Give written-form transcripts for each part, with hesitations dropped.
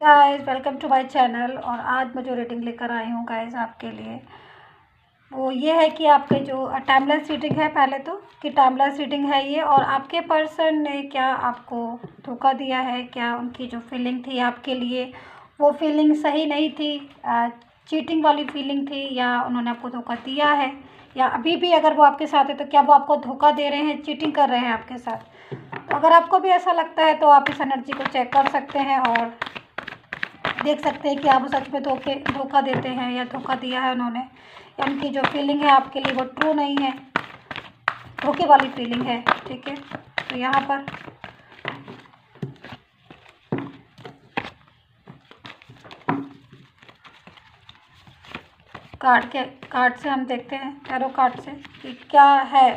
Guys welcome to my channel. और आज मैं जो रीडिंग लेकर आई हूँ गाइस आपके लिए वो ये है कि आपके जो टाइमलेस रीडिंग है, पहले तो कि टाइमलेस रीडिंग है ये, और आपके पर्सन ने क्या आपको धोखा दिया है, क्या उनकी जो फीलिंग थी आपके लिए वो फीलिंग सही नहीं थी, चीटिंग वाली फीलिंग थी, या उन्होंने आपको धोखा दिया है, या अभी भी अगर वो आपके साथ है तो क्या वो आपको धोखा दे रहे हैं, चीटिंग कर रहे हैं आपके साथ। तो अगर आपको भी ऐसा लगता है तो आप इस एनर्जी को चेक कर सकते हैं और देख सकते हैं कि आप सच में धोखा देते हैं या धोखा दिया है उन्होंने, या उनकी जो फीलिंग है आपके लिए वो ट्रू नहीं है, धोखे वाली फीलिंग है। ठीक है, तो यहाँ पर कार्ड से हम देखते हैं, टैरो कार्ड से, कि क्या है,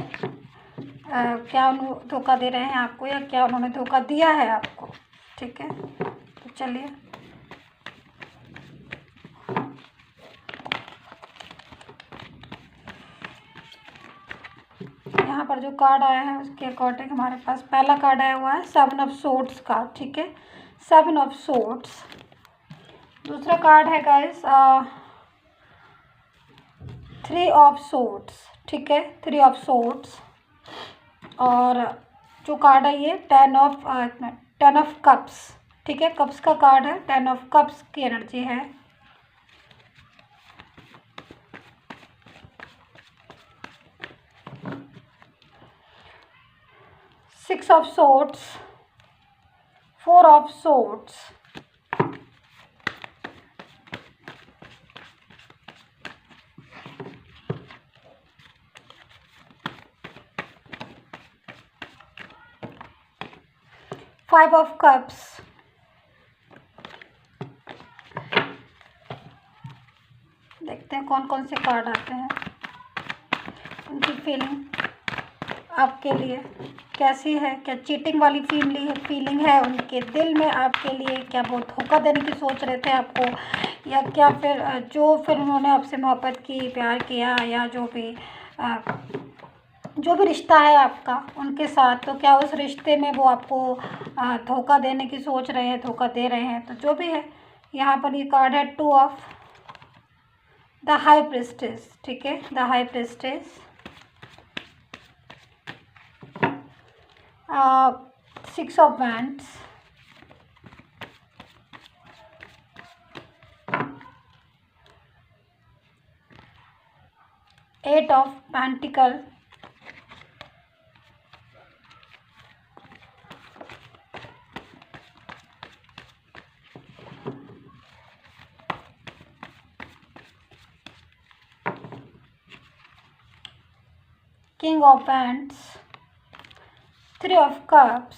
क्या उन्होंने धोखा दे रहे हैं आपको या क्या उन्होंने धोखा दिया है आपको। ठीक है, तो चलिए यहाँ पर जो कार्ड आया है उसके अकॉर्डिंग हमारे पास पहला कार्ड आया हुआ है 7 ऑफ सोर्ड्स का। ठीक है, 7 ऑफ सोर्ड्स। दूसरा कार्ड है गाइस 3 ऑफ सोर्ड्स। ठीक है, 3 ऑफ सोर्ड्स। और जो कार्ड है ये 10 ऑफ कप्स। ठीक है, कप्स का कार्ड है, 10 ऑफ कप्स की एनर्जी है। Six of swords, 4 of swords, five of cups, देखते हैं कौन कौन से कार्ड आते हैं। उनकी फीलिंग आपके लिए कैसी है, क्या चीटिंग वाली फीलिंग है उनके दिल में आपके लिए, क्या वो धोखा देने की सोच रहे थे आपको, या क्या फिर उन्होंने आपसे मोहब्बत की, प्यार किया, या जो भी रिश्ता है आपका उनके साथ, तो क्या उस रिश्ते में वो आपको धोखा देने की सोच रहे हैं, धोखा दे रहे हैं। तो जो भी है, यहाँ पर ये कार्ड है 2 ऑफ द हाई प्रिस्टेस। ठीक है, the high priestess, 6 of wands, 8 of pentacle, king of wands, 3 of cups,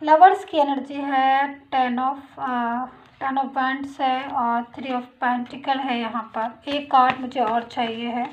lovers की एनर्जी है, 10 ऑफ वैंड्स है और 3 ऑफ पेंटिकल है। यहाँ पर एक कार्ड मुझे और चाहिए है।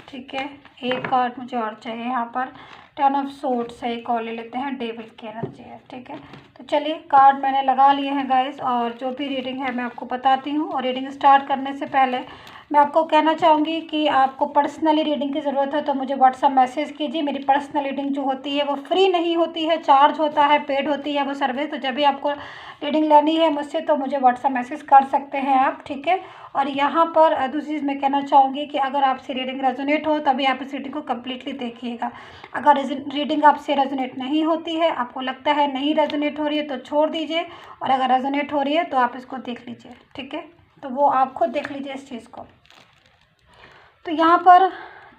ठीक है, एक कार्ड मुझे और चाहिए यहाँ पर, 10 ऑफ सोर्ड्स है, एक और ले लेते हैं, डेविल की एनर्जी है। ठीक है, तो चलिए कार्ड मैंने लगा लिए हैं गाइस, और जो भी रीडिंग है मैं आपको बताती हूँ। और रीडिंग स्टार्ट करने से पहले मैं आपको कहना चाहूँगी कि आपको पर्सनली रीडिंग की ज़रूरत है तो मुझे व्हाट्सअप मैसेज कीजिए। मेरी पर्सनल रीडिंग जो होती है वो फ्री नहीं होती है, चार्ज होता है, पेड होती है वो सर्विस। तो जब भी आपको रीडिंग लेनी है मुझसे तो मुझे व्हाट्सअप मैसेज कर सकते हैं आप। ठीक है, और यहाँ पर दूसरी चीज़ मैं कहना चाहूँगी कि अगर आपसे रीडिंग रेजोनेट हो तभी आप इस रीडिंग को कम्प्लीटली देखिएगा। अगर रीडिंग आपसे रेजोनेट नहीं होती है, आपको लगता है नहीं रेजोनेट हो रही है, तो छोड़ दीजिए, और अगर रेजोनेट हो रही है तो आप इसको देख लीजिए। ठीक है, तो वो आप खुद देख लीजिए इस चीज़ को। तो यहाँ पर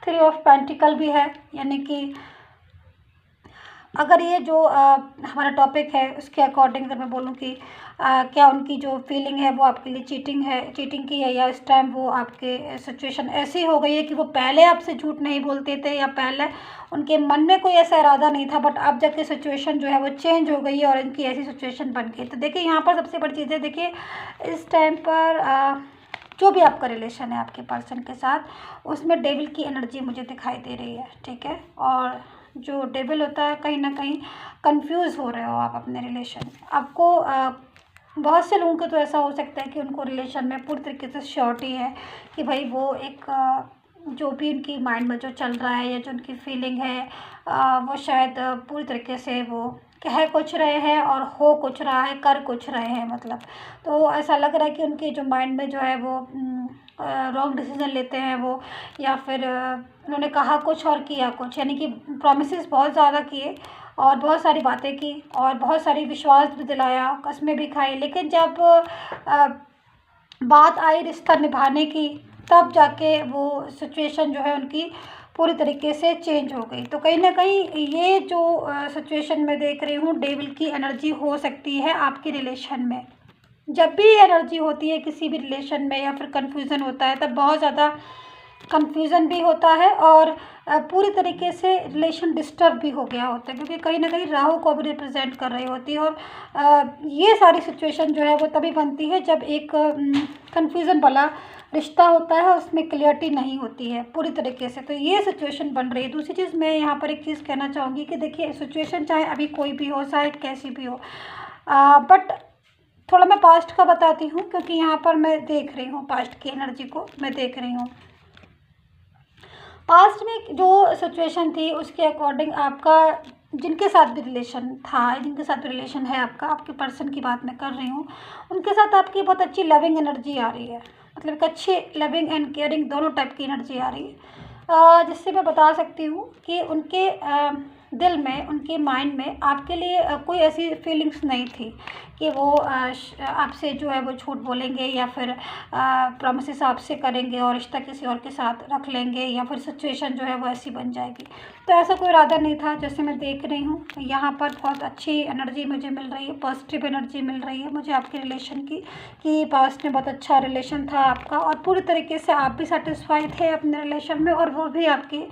3 ऑफ पेंटिकल भी है, यानी कि अगर ये जो हमारा टॉपिक है उसके अकॉर्डिंग अगर मैं बोलूँ कि क्या उनकी जो फीलिंग है वो आपके लिए चीटिंग की है, या इस टाइम वो आपके सिचुएशन ऐसी हो गई है कि वो पहले आपसे झूठ नहीं बोलते थे, या पहले उनके मन में कोई ऐसा इरादा नहीं था, बट अब जाके सिचुएशन जो है वो चेंज हो गई है और इनकी ऐसी सिचुएशन बन गई। तो देखिए यहाँ पर सबसे बड़ी चीज़ है, देखिए इस टाइम पर जो भी आपका रिलेशन है आपके पर्सन के साथ, उसमें डेविल की एनर्जी मुझे दिखाई दे रही है। ठीक है, और जो डेविल होता है कहीं ना कहीं कंफ्यूज हो रहे हो आप अपने रिलेशन में, आपको बहुत से लोगों को तो ऐसा हो सकता है कि उनको रिलेशन में पूरी तरीके से श्योरिटी है कि भाई वो एक जो भी उनकी माइंड में जो चल रहा है या जो उनकी फीलिंग है वो शायद पूरी तरीके से वो कह कुछ रहे हैं और हो कुछ रहा है, कर कुछ रहे हैं मतलब। तो ऐसा लग रहा है कि उनके जो माइंड में जो है वो रॉन्ग डिसीजन लेते हैं वो, या फिर उन्होंने कहा कुछ और किया कुछ, यानी कि प्रॉमिसेस बहुत ज़्यादा किए और बहुत सारी बातें की और बहुत सारी विश्वास भी दिलाया, कस्में भी खाई, लेकिन जब बात आई रिश्ता निभाने की तब जाके वो सिचुएशन जो है उनकी पूरी तरीके से चेंज हो गई। तो कहीं ना कहीं ये जो सिचुएशन मैं देख रही हूँ, डेविल की एनर्जी हो सकती है आपके रिलेशन में। जब भी एनर्जी होती है किसी भी रिलेशन में या फिर कन्फ्यूज़न होता है, तब बहुत ज़्यादा कन्फ्यूज़न भी होता है और पूरी तरीके से रिलेशन डिस्टर्ब भी हो गया होता है, क्योंकि कहीं ना कहीं राहु को भी रिप्रेजेंट कर रही होती है। और ये सारी सिचुएशन जो है वो तभी बनती है जब एक कन्फ्यूज़न वाला रिश्ता होता है, उसमें क्लियरिटी नहीं होती है पूरी तरीके से। तो ये सिचुएशन बन रही है। दूसरी चीज़ मैं यहाँ पर एक चीज़ कहना चाहूँगी कि देखिए, सिचुएशन चाहे अभी कोई भी हो, चाहे कैसी भी हो, बट थोड़ा मैं पास्ट का बताती हूँ, क्योंकि यहाँ पर मैं देख रही हूँ पास्ट की एनर्जी को मैं देख रही हूँ। पास्ट में जो सिचुएशन थी उसके अकॉर्डिंग आपका जिनके साथ भी रिलेशन था, जिनके साथ भी रिलेशन है आपका, आपके पर्सन की बात मैं कर रही हूँ, उनके साथ आपकी बहुत अच्छी लविंग एनर्जी आ रही है। मतलब एक अच्छी लविंग एंड केयरिंग दोनों टाइप की एनर्जी आ रही है, जिससे मैं बता सकती हूँ कि उनके दिल में, उनके माइंड में आपके लिए कोई ऐसी फीलिंग्स नहीं थी कि वो आपसे जो है वो झूठ बोलेंगे या फिर प्रॉमिसेस आपसे करेंगे और रिश्ता किसी और के साथ रख लेंगे, या फिर सिचुएशन जो है वो ऐसी बन जाएगी। तो ऐसा कोई इरादा नहीं था। जैसे मैं देख रही हूँ यहाँ पर बहुत अच्छी एनर्जी मुझे मिल रही है, पॉजिटिव एनर्जी मिल रही है मुझे आपके रिलेशन की, कि पास्ट में बहुत अच्छा रिलेशन था आपका और पूरी तरीके से आप भी सेटिस्फाई थे अपने रिलेशन में और वो भी आपके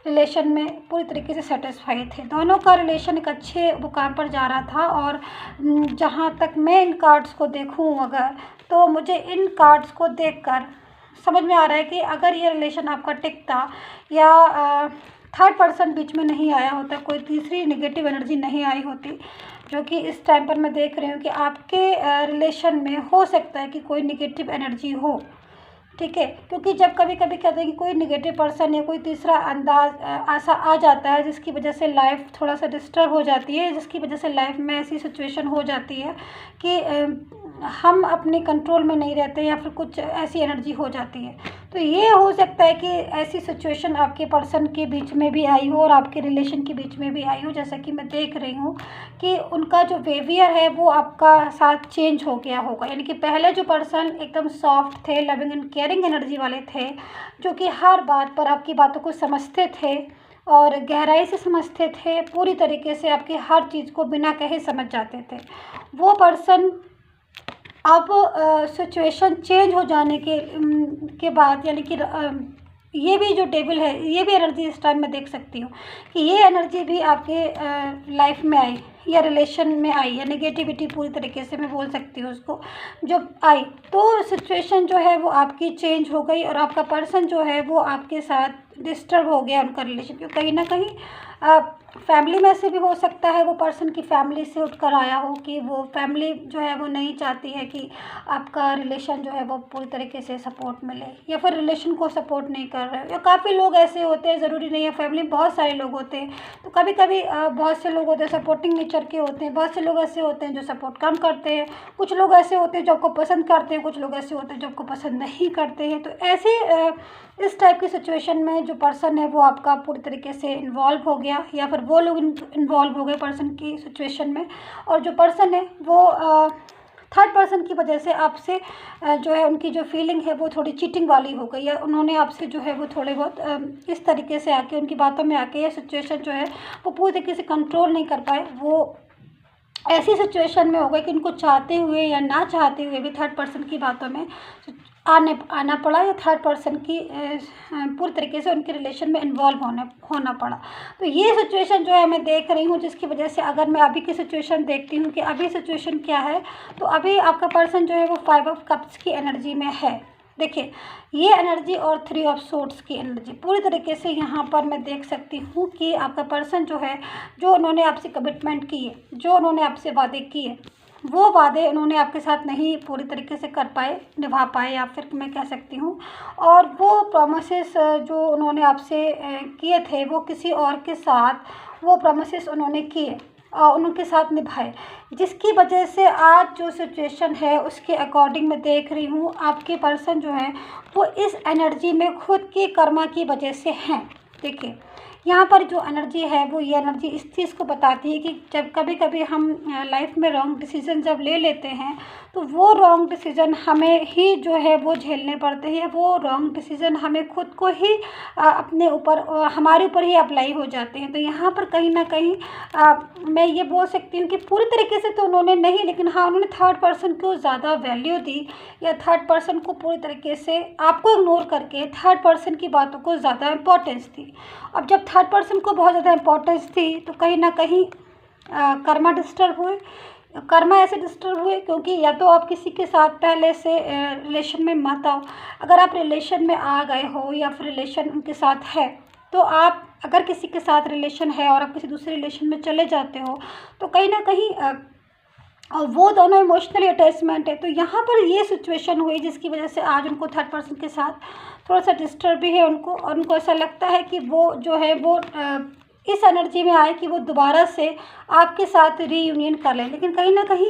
रिलेशन में पूरी तरीके से सेटिस्फाई थे। दोनों का रिलेशन एक अच्छे मुकाम पर जा रहा था। और जहाँ तक मैं इन कार्ड्स को देखूँ अगर, तो मुझे इन कार्ड्स को देखकर समझ में आ रहा है कि अगर ये रिलेशन आपका टिकता या थर्ड पर्सन बीच में नहीं आया होता, कोई तीसरी नेगेटिव एनर्जी नहीं आई होती, जो कि इस टाइम पर मैं देख रही हूँ कि आपके रिलेशन में हो सकता है कि कोई नेगेटिव एनर्जी हो, ठीक है। क्योंकि जब कभी कभी कहते हैं कि कोई नेगेटिव पर्सन या कोई तीसरा अंदाज ऐसा आ जाता है जिसकी वजह से लाइफ थोड़ा सा डिस्टर्ब हो जाती है, जिसकी वजह से लाइफ में ऐसी सिचुएशन हो जाती है कि हम अपने कंट्रोल में नहीं रहते या फिर कुछ ऐसी एनर्जी हो जाती है। तो ये हो सकता है कि ऐसी सिचुएशन आपके पर्सन के बीच में भी आई हो और आपके रिलेशन के बीच में भी आई हो। जैसा कि मैं देख रही हूँ कि उनका जो बिहेवियर है वो आपका साथ चेंज हो गया होगा। यानी कि पहले जो पर्सन एकदम सॉफ्ट थे, लविंग एंड केयरिंग एनर्जी वाले थे, जो कि हर बात पर आपकी बातों को समझते थे और गहराई से समझते थे, पूरी तरीके से आपकी हर चीज़ को बिना कहे समझ जाते थे, वो पर्सन अब सिचुएशन चेंज हो जाने के बाद, यानी कि ये भी जो डेविल है, ये भी एनर्जी इस टाइम मैं देख सकती हूँ कि ये एनर्जी भी आपके लाइफ में आई या रिलेशन में आई, या नेगेटिविटी पूरी तरीके से मैं बोल सकती हूँ उसको, जो आई। तो सिचुएशन जो है वो आपकी चेंज हो गई और आपका पर्सन जो है वो आपके साथ डिस्टर्ब हो गया, उनका रिलेशन। क्योंकि कहीं ना कहीं फैमिली में से भी हो सकता है, वो पर्सन की फैमिली से उठकर आया हो कि वो फैमिली जो है वो नहीं चाहती है कि आपका रिलेशन जो है वो पूरी तरीके से सपोर्ट मिले, या फिर रिलेशन को सपोर्ट नहीं कर रहे हो। या काफ़ी लोग ऐसे होते हैं, ज़रूरी नहीं है फैमिली में बहुत सारे लोग होते हैं, तो कभी कभी बहुत से लोग होते हैं सपोर्टिंग नेचर के होते हैं, बहुत से लोग ऐसे होते हैं जो सपोर्ट कम करते हैं, कुछ लोग ऐसे होते हैं जो आपको पसंद करते हैं, कुछ लोग ऐसे होते हैं जो आपको पसंद नहीं करते हैं। तो ऐसे इस टाइप की सिचुएशन में जो पर्सन है वो आपका पूरी तरीके से इन्वॉल्व हो गया, या फिर वो लोग इन्वॉल्व हो गए पर्सन की सिचुएशन में, और जो पर्सन है वो थर्ड पर्सन की वजह से आपसे जो है उनकी जो फीलिंग है वो थोड़ी चीटिंग वाली हो गई, या उन्होंने आपसे जो है वो थोड़े बहुत इस तरीके से आके उनकी बातों में आके, या सिचुएशन जो है वो पूरी तरीके से कंट्रोल नहीं कर पाए। वो ऐसी सिचुएशन में हो गए कि उनको चाहते हुए या ना चाहते हुए भी थर्ड पर्सन की बातों में आना पड़ा, या थर्ड पर्सन की पूरी तरीके से उनके रिलेशन में इन्वॉल्व होना पड़ा। तो ये सिचुएशन जो है मैं देख रही हूँ, जिसकी वजह से अगर मैं अभी की सिचुएशन देखती हूँ कि अभी सिचुएशन क्या है, तो अभी आपका पर्सन जो है वो 5 ऑफ कप्स की एनर्जी में है। देखिए, ये एनर्जी और 3 ऑफ सोर्ड्स की एनर्जी पूरी तरीके से यहाँ पर मैं देख सकती हूँ कि आपका पर्सन जो है, जो उन्होंने आपसे कमिटमेंट की है, जो उन्होंने आपसे वादे किए, वो वादे उन्होंने आपके साथ नहीं पूरी तरीके से कर पाए, निभा पाए, या फिर मैं कह सकती हूँ। और वो प्रॉमिसेस जो उन्होंने आपसे किए थे, वो किसी और के साथ वो प्रॉमिसेस उन्होंने किए और उनके साथ निभाए, जिसकी वजह से आज जो सिचुएशन है उसके अकॉर्डिंग मैं देख रही हूँ आपके पर्सन जो है वो इस एनर्जी में खुद की कर्मा की वजह से हैं। देखिए यहाँ पर जो एनर्जी है वो ये एनर्जी इस चीज़ को बताती है कि जब कभी कभी हम लाइफ में रॉन्ग डिसीज़न जब ले लेते हैं तो वो रॉन्ग डिसीज़न हमें ही जो है वो झेलने पड़ते हैं। वो रॉन्ग डिसीज़न हमें खुद को ही अपने ऊपर हमारे ऊपर ही अप्लाई हो जाते हैं। तो यहाँ पर कहीं ना कहीं मैं ये बोल सकती हूँ कि पूरी तरीके से तो उन्होंने नहीं, लेकिन हाँ उन्होंने थर्ड पर्सन को ज़्यादा वैल्यू दी, या थर्ड पर्सन को पूरी तरीके से आपको इग्नोर करके थर्ड पर्सन की बातों को ज़्यादा इम्पोर्टेंस दी। अब जब थर्ड पर्सन को बहुत ज़्यादा इम्पोर्टेंस थी तो कहीं ना कहीं कर्मा डिस्टर्ब हुए। कर्मा ऐसे डिस्टर्ब हुए क्योंकि या तो आप किसी के साथ पहले से रिलेशन में मत आओ। अगर आप रिलेशन में आ गए हो या फिर रिलेशन उनके साथ है, तो आप अगर किसी के साथ रिलेशन है और आप किसी दूसरे रिलेशन में चले जाते हो तो कहीं ना कहीं और वो दोनों इमोशनली अटैचमेंट है। तो यहाँ पर ये सिचुएशन हुई जिसकी वजह से आज उनको थर्ड पर्सन के साथ थोड़ा सा डिस्टर्ब भी है उनको, और उनको ऐसा लगता है कि वो जो है वो इस एनर्जी में आए कि वो दोबारा से आपके साथ रीयूनियन कर लें। लेकिन कहीं ना कहीं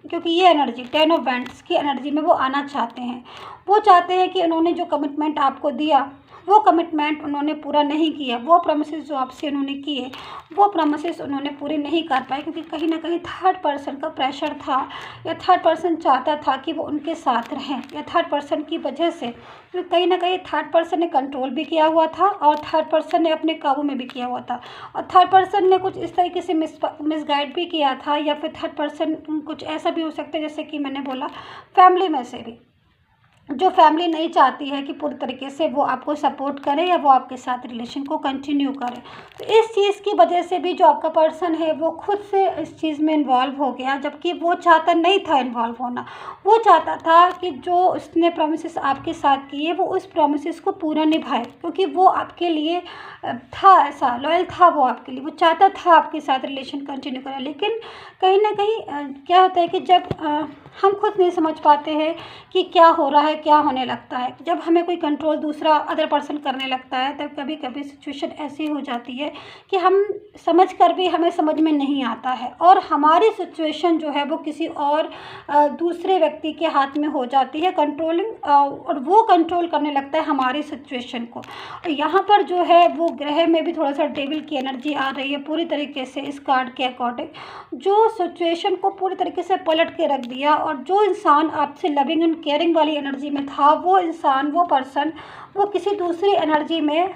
क्योंकि ये एनर्जी 10 ऑफ वैंड्स की एनर्जी में वो आना चाहते हैं। वो चाहते हैं कि उन्होंने जो कमिटमेंट आपको दिया वो कमिटमेंट उन्होंने पूरा नहीं किया। वो प्रॉमिसेस जो आपसे उन्होंने किए वो प्रॉमिसेस उन्होंने पूरे नहीं कर पाए, क्योंकि कहीं ना कहीं थर्ड पर्सन का प्रेशर था, या थर्ड पर्सन चाहता था कि वो उनके साथ रहें, या थर्ड पर्सन की वजह से तो कहीं ना कहीं थर्ड पर्सन ने कंट्रोल भी किया हुआ था और थर्ड पर्सन ने अपने काबू में भी किया हुआ था, और थर्ड पर्सन ने कुछ इस तरीके से मिसगाइड भी किया था, या फिर थर्ड पर्सन कुछ ऐसा भी हो सकता है जैसे कि मैंने बोला फैमिली में से भी, जो फैमिली नहीं चाहती है कि पूरी तरीके से वो आपको सपोर्ट करे या वो आपके साथ रिलेशन को कंटिन्यू करे। तो इस चीज़ की वजह से भी जो आपका पर्सन है वो खुद से इस चीज़ में इन्वॉल्व हो गया, जबकि वो चाहता नहीं था इन्वॉल्व होना। वो चाहता था कि जो उसने प्रॉमिसेस आपके साथ किए वो उस प्रॉमिसेस को पूरा निभाए, क्योंकि वो आपके लिए था, ऐसा लॉयल था वो आपके लिए, वो चाहता था आपके साथ रिलेशन कंटिन्यू करें। लेकिन कहीं ना कहीं क्या होता है कि जब हम खुद नहीं समझ पाते हैं कि क्या हो रहा है, क्या होने लगता है, जब हमें कोई कंट्रोल दूसरा अदर पर्सन करने लगता है, तब कभी कभी सिचुएशन ऐसी हो जाती है कि हम समझ कर भी हमें समझ में नहीं आता है, और हमारी सिचुएशन जो है वो किसी और दूसरे व्यक्ति के हाथ में हो जाती है कंट्रोलिंग, और वो कंट्रोल करने लगता है हमारी सिचुएशन को। और यहाँ पर जो है वो ग्रह में भी थोड़ा सा डेविल की एनर्जी आ रही है पूरी तरीके से इस कार्ड के अकॉर्डिंग, जो सिचुएशन को पूरी तरीके से पलट के रख दिया। और जो इंसान आपसे लविंग एंड केयरिंग वाली एनर्जी में था, वो इंसान, वो पर्सन, वो किसी दूसरी एनर्जी में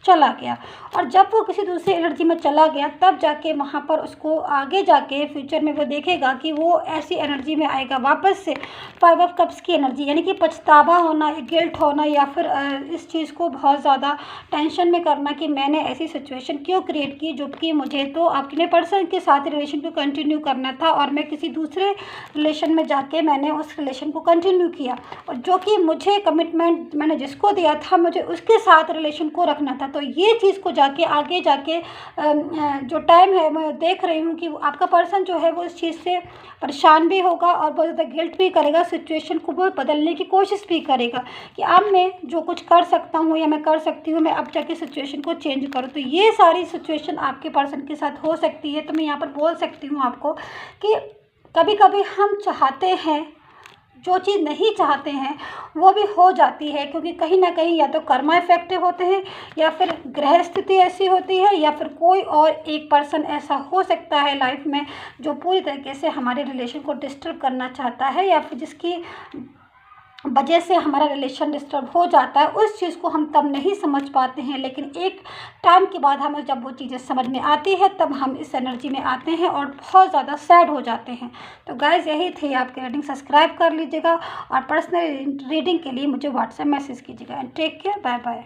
चला गया। और जब वो किसी दूसरी एनर्जी में चला गया तब जाके वहाँ पर उसको आगे जाके फ्यूचर में वो देखेगा कि वो ऐसी एनर्जी में आएगा वापस से 5 ऑफ कप्स की एनर्जी, यानी कि पछतावा होना, गिल्ट होना, या फिर इस चीज़ को बहुत ज़्यादा टेंशन में करना कि मैंने ऐसी सिचुएशन क्यों क्रिएट की, जो कि मुझे तो अपने पर्सन के साथ रिलेशन को कंटिन्यू करना था और मैं किसी दूसरे रिलेशन में जाके मैंने उस रिलेशन को कंटिन्यू किया, और जो कि मुझे कमिटमेंट मैंने जिसको दिया था मुझे उसके साथ रिलेशन को रखना था। तो ये चीज़ को जाके आगे जाके जो टाइम है मैं देख रही हूँ कि आपका पर्सन जो है वो इस चीज़ से परेशान भी होगा और बहुत ज़्यादा गिल्ट भी करेगा, सिचुएशन को वो बदलने की कोशिश भी करेगा कि अब मैं जो कुछ कर सकता हूँ या मैं कर सकती हूँ, मैं अब जाके सिचुएशन को चेंज करूँ। तो ये सारी सिचुएशन आपके पर्सन के साथ हो सकती है। तो मैं यहाँ पर बोल सकती हूँ आपको कि कभी कभी हम चाहते हैं जो चीज़ नहीं चाहते हैं वो भी हो जाती है, क्योंकि कहीं ना कहीं या तो कर्मा इफेक्टिव होते हैं, या फिर ग्रह स्थिति ऐसी होती है, या फिर कोई और एक पर्सन ऐसा हो सकता है लाइफ में जो पूरी तरीके से हमारे रिलेशन को डिस्टर्ब करना चाहता है, या फिर जिसकी वजह से हमारा रिलेशन डिस्टर्ब हो जाता है। उस चीज़ को हम तब नहीं समझ पाते हैं, लेकिन एक टाइम के बाद हमें जब वो चीज़ें समझ में आती है तब हम इस एनर्जी में आते हैं और बहुत ज़्यादा सैड हो जाते हैं। तो गाइस यही थी आपकी रीडिंग, सब्सक्राइब कर लीजिएगा और पर्सनल रीडिंग के लिए मुझे व्हाट्सएप मैसेज कीजिएगा। And take care, bye bye.